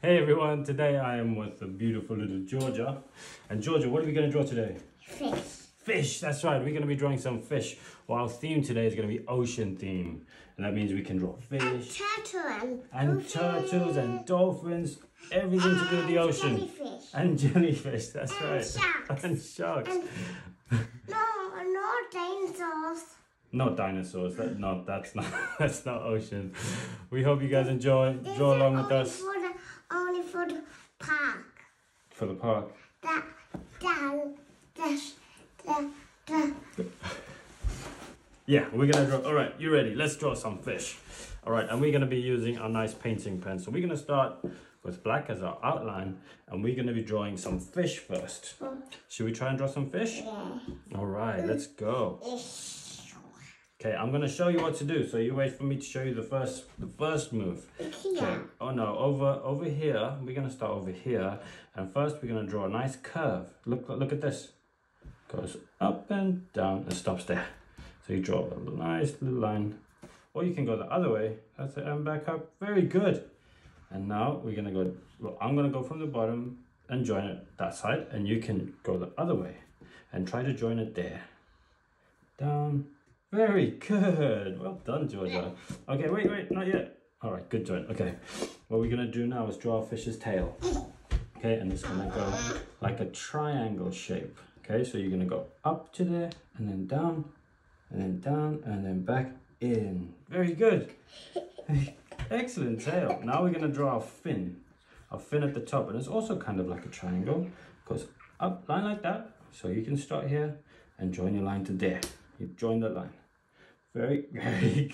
Hey everyone, today I am with the beautiful little Georgia. And Georgia, what are we going to draw today? Fish. Fish, that's right, we're going to be drawing some fish. Well, our theme today is going to be ocean theme. And that means we can draw fish. And turtles and dolphins. Everything to do with the ocean. Jellyfish. And jellyfish, that's And right. sharks. And sharks. No dinosaurs. Not dinosaurs, that's not ocean. We hope you guys enjoy. Draw along with us. Only for the park. For the park. Yeah, we're gonna draw. All right, you ready? Let's draw some fish. All right, and we're gonna be using our nice painting pen. So we're gonna start with black as our outline, and we're gonna be drawing some fish first. Should we try and draw some fish? Yeah. All right, let's go. Okay, I'm gonna show you what to do. So you wait for me to show you the first move. Okay. Oh no, over here. We're gonna start over here, and first we're gonna draw a nice curve. Look at this. Goes up and down and stops there. So you draw a nice little line, or you can go the other way. That's it, and back up. Very good. And now we're gonna go. Well, I'm gonna go from the bottom and join it that side, and you can go the other way and try to join it there. Down. Very good. Well done, Georgia. Okay, wait, not yet. All right, good join. Okay, what we're gonna do now is draw a fish's tail. Okay, and it's gonna go like a triangle shape. Okay, so you're gonna go up to there, and then down, and then back in. Very good. Excellent tail. Now we're gonna draw a fin at the top, and it's also kind of like a triangle. Goes up, line like that. So you can start here and join your line to there. You join that line. Very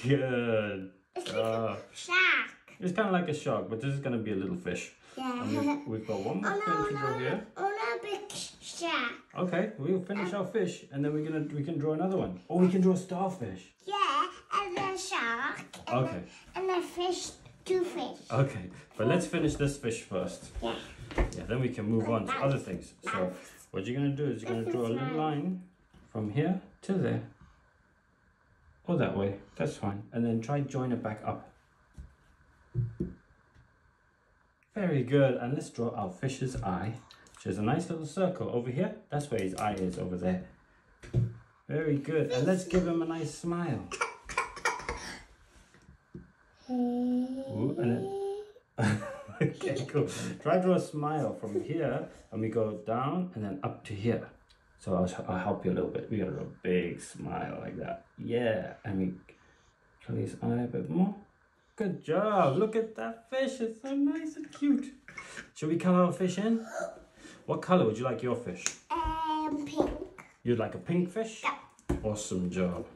good. It's like a shark. It's kind of like a shark, but this is going to be a little fish. Yeah. And we've got one more fin to draw here. Oh no, big shark. Okay, we'll finish our fish, and then we can draw another one. Or we can draw a starfish. Yeah, and then shark. Okay. And then fish, two fish. Okay, but let's finish this fish first. Yeah. Yeah, then we can move on to other things. So what you're going to do is you're going to draw a little line from here to there. Or that way, that's fine. And then try join it back up. Very good. And let's draw our fish's eye, which is a nice little circle over here. That's where his eye is, over there. Very good. And let's give him a nice smile. Ooh, and then okay, cool. Try to draw a smile from here, and we go down and then up to here. So I'll help you a little bit. We got a big smile like that. Yeah, and we show his eye a bit more. Good job. Look at that fish. It's so nice and cute. Should we color our fish in? What color would you like your fish? Pink. You'd like a pink fish? Yeah. Awesome job.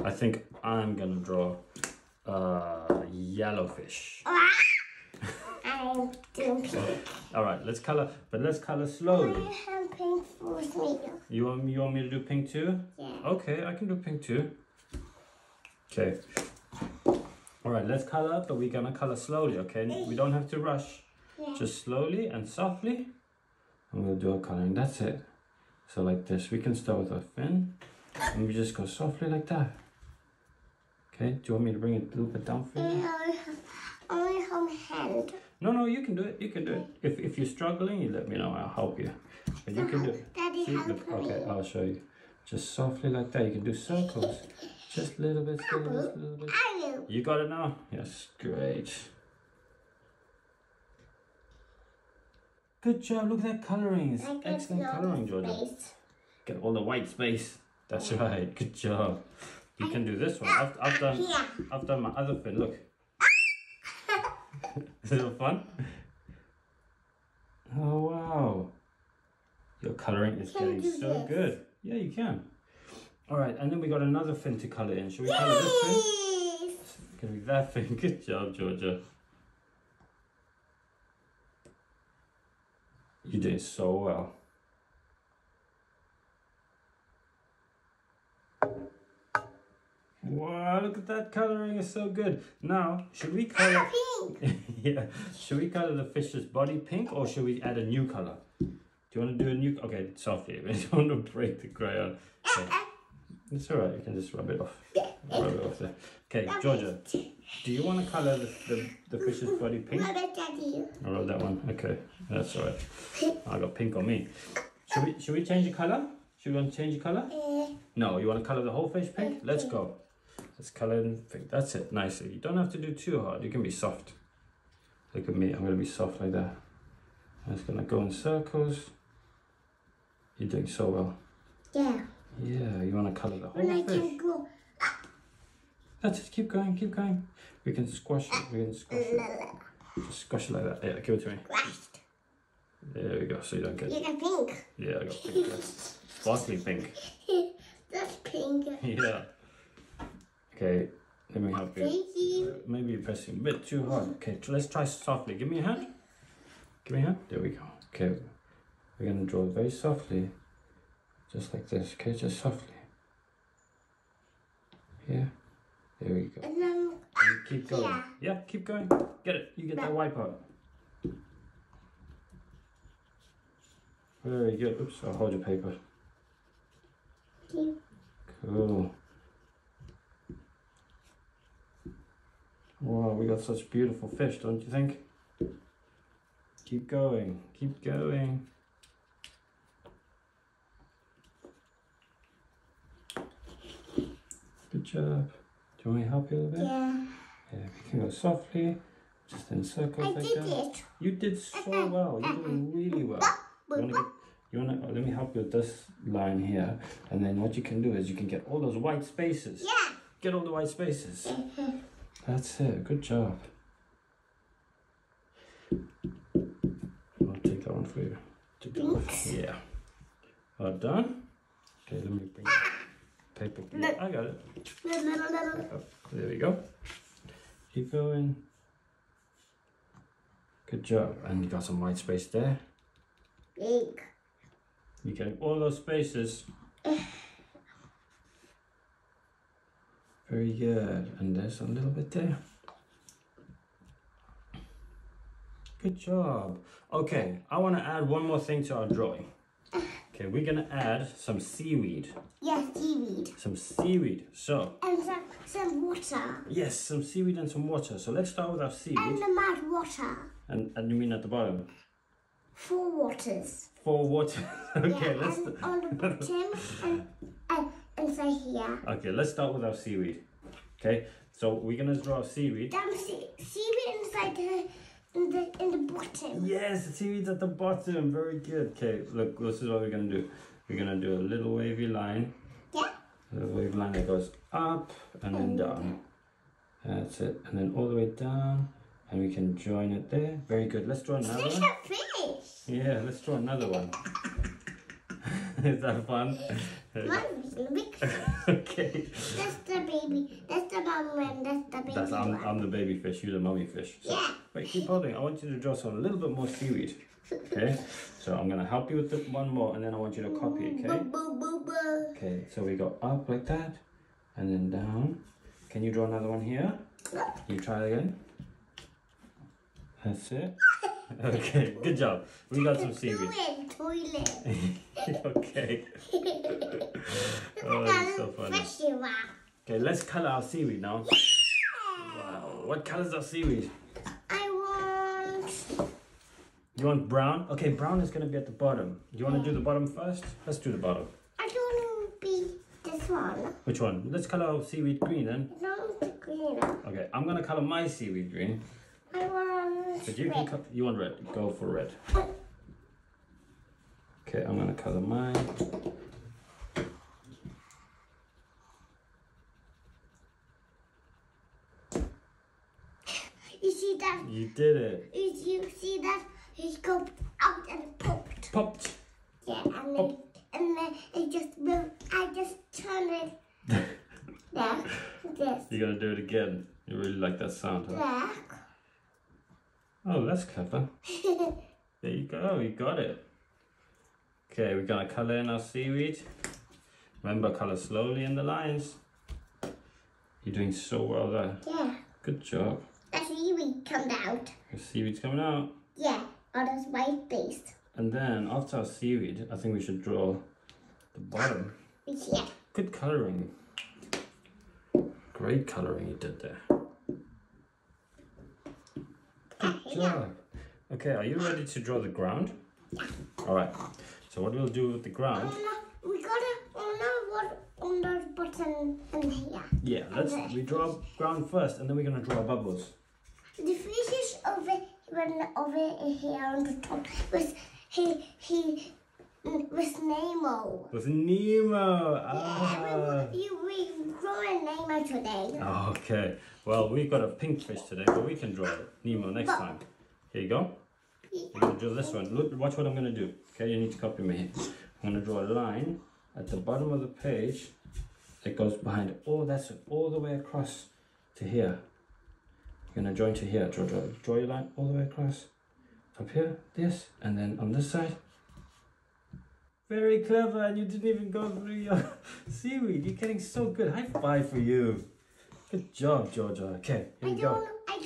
I think I'm gonna draw a yellow fish. I'm doing pink. All right, let's color, but let's color slowly. I have pink with me. You want me to do pink too? Yeah. Okay, I can do pink too. Okay. All right, let's color, but we're gonna color slowly, okay? We don't have to rush. Yeah. Just slowly and softly, and we'll do our coloring. That's it. So like this, we can start with our fin, and we just go softly like that. Okay, do you want me to bring it a little bit down for you? Only hold hand. No, you can do it. You can do it. If you're struggling, you let me know. I'll help you. But you can do it. Daddy, See, help look, me. okay, I'll show you. Just softly like that. You can do circles. Just a little bit, little bit. I do. You got it now? Yes, great. Good job. Look at that coloring. It's excellent coloring, Georgia. Get all the white space. That's right. Good job. You can do this one. I've done my other fin. Look. Is it fun? Oh wow. Your coloring is getting so good. Yeah, you can. All right, and then we got another fin to color in. Should we color this fin? It's gonna be that fin. Good job, Georgia. You did so well. Wow, look at that coloring, is so good. Now, should we color yeah, should we color the fish's body pink, or should we add a new color? Do you want to do a new? Okay, softly. We don't want to break the crayon. Okay. It's alright, you can just rub it off. Rub it off there. Okay, Georgia, do you want to colour the fish's body pink? Rub it, Daddy. I wrote that one. Okay, that's alright. I got pink on me. Should we change the colour? Should we want to change the colour? No, you want to colour the whole fish pink? Let's go. Let's colour in pink. That's it, nicely. You don't have to do too hard. You can be soft. Look at me, I'm going to be soft like that. I'm just going to go in circles. You're doing so well. Yeah. Yeah, you want to colour the whole When I fish. can go. That's it, keep going, keep going. We can squash it, we can squash it. Just squash it like that. Yeah, give it to me. Crushed. There we go, so you don't get... You got pink. Yeah, I got pink. Sparkly pink. That's pink. Yeah. Okay, let me help you. Thank you. Maybe you're pressing a bit too hard. Okay, let's try softly. Give me a hand. Give me a hand. There we go. Okay, we're going to draw very softly. Just like this, okay? Just softly. Yeah. There we go. And then And keep going. Yeah. Yeah, keep going. Get it. You get that white part. Very good. Oops, I'll hold your paper. Cool. Wow, we got such beautiful fish, don't you think? Keep going. Keep going. Good job. Do you want me to help you a little bit? yeah. Yeah, we can go softly, just in circles I like did that. it. You did so well. You're doing really well. Let me help you with this line here, and then what you can do is you can get all those white spaces. Yeah. Get all the white spaces. That's it. Good job. I'll take that one for you. Yeah. All done? Okay, let me bring the paper. Yeah, I got it. Oh, there we go. Keep going. Good job. And you got some white space there. Pink. You get all those spaces. Very good. And there's a little bit there. Good job. Okay, I want to add one more thing to our drawing. Okay, we're going to add some seaweed. Yeah, seaweed. Some seaweed. So, And some water. yes, some seaweed and some water. So let's start with our And seaweed. the mud water. And you mean at the bottom? 4 waters. 4 water. Okay, yeah, let's... and on the bottom and inside here. Okay, let's start with our seaweed. Okay, so we're gonna draw seaweed. Seaweed inside in the bottom. Yes, the seaweed's at the bottom. Very good. Okay, look, this is what we're gonna do. We're gonna do a little wavy line. Yeah. A little wavy line that goes up and then down. That's it. And then all the way down. And we can join it there. Very good. Let's draw another Fish one. are fish. Yeah, let's draw another one. Is that fun? Mine's big. Okay. That's the baby. That's the mom and that's the baby one. I'm the baby fish, you're the mummy fish. So, Yeah. wait, keep holding. I want you to draw a little bit more seaweed. Okay? So I'm going to help you with the one more and then I want you to copy it, okay? Boo, boo, boo. Okay, so we go up like that and then down. Can you draw another one here? You try it again. That's it. Okay, good job. We got some seaweed. Toilet. Okay. Oh, it's so funny. Fishy one. Okay, let's color our seaweed now. Wow. What color's our seaweed? I want. You want brown? Okay, brown is going to be at the bottom. Do you want to do the bottom first? Let's do the bottom. I don't want to be this one. Which one? Let's color our seaweed green then. I don't want the green. Okay, I'm going to color my seaweed green. I want. But you can you want red. Go for red. Okay, I'm going to color mine. You see that? You did it. You see that? He go out and popped. Popped. Yeah, and then it just moved. I just turned it. There. This. You're going to do it again. You really like that sound, huh? Black. Oh, that's clever. There you go. You got it. Okay, we're going to color in our seaweed. Remember, color slowly in the lines. You're doing so well there. Yeah. Good job. The seaweed comes out. The seaweed's coming out. Yeah, on this white base. And then after our seaweed, I think we should draw the bottom. Yeah. Good coloring. Great coloring you did there. Good job. Okay, are you ready to draw the ground? All right. So what we'll do with the ground? We gotta what on the button in here. Yeah, we draw ground first, and then we're gonna draw bubbles. The fish is over here on the top. With Nemo. With Nemo. Ah. Yeah, we drawing Nemo today. Okay. Well, we've got a pink fish today, but we can draw Nemo next time. Here you go. We're gonna draw this one. Look, watch what I'm gonna do. Okay, you need to copy me. I'm gonna draw a line at the bottom of the page that goes behind. Oh, that's all the way across to here. You're gonna join to here. Draw your line all the way across. Up here, this, and then on this side. Very clever, and you didn't even go through your seaweed. You're getting so good. High five for you. Good job, Georgia. Okay, here we go. I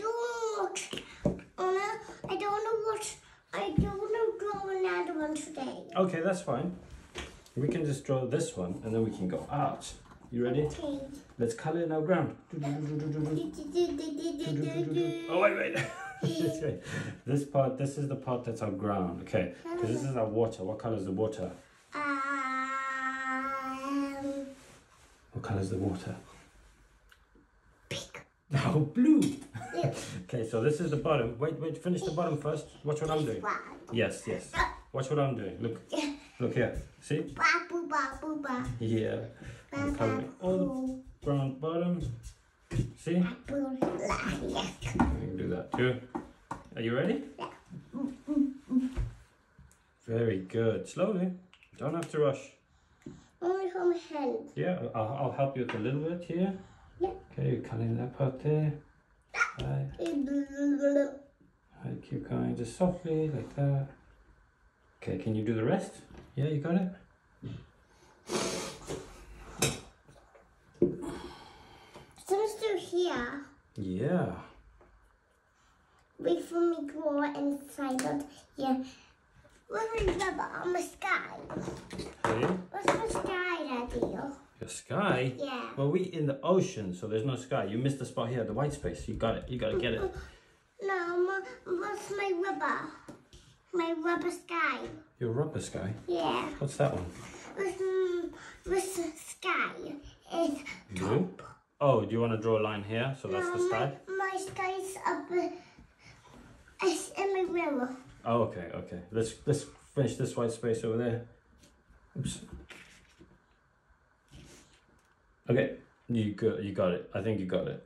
don't want to draw another one today. Okay, that's fine. We can just draw this one, and then we can go out. You ready? Okay. Let's color in our ground. Oh, wait. This is the part that's our ground. Okay, because this is our water. What color is the water? What color is the water? Pink. Oh, blue. Yeah. Okay, so this is the bottom. Wait, finish the bottom first. Watch what I'm doing. Yes. Watch what I'm doing. Look here. See? Yeah. I'm coloring all the brown bottom. See? You can do that too. Are you ready? Yeah. Very good. Slowly. Don't have to rush. Only from hand. Yeah, I'll help you with a little bit here. Yeah. Okay, you're cutting that part there. Right. Right, keep going just softly like that. Okay, can you do the rest? Yeah, you got it? Some still here. Yeah. Wait for me to draw inside it. Yeah. Where's the rubber on the sky? Hey? What's the sky, Daddy? The sky? Yeah. Well, we in the ocean, so there's no sky. You missed the spot here, the white space. You got it. You got to get it. No, what's my rubber? My rubber sky. Your rubber sky? Yeah. What's that one? With the sky. It's Blue? Oh, do you want to draw a line here? So that's the sky? My sky's up. It's in my river. Oh, okay. Let's finish this white space over there. Oops. Okay, you got it. I think you got it.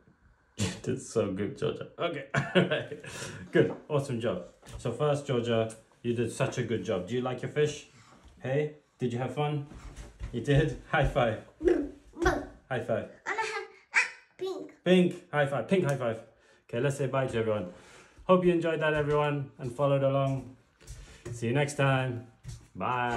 You did so good, Georgia. Okay, alright. Good, awesome job. So first, Georgia, you did such a good job. Do you like your fish? Hey, did you have fun? You did? High five. High five. And I have pink. Pink, high five. Pink high five. Okay, let's say bye to everyone. Hope you enjoyed that, everyone, and followed along. See you next time. Bye.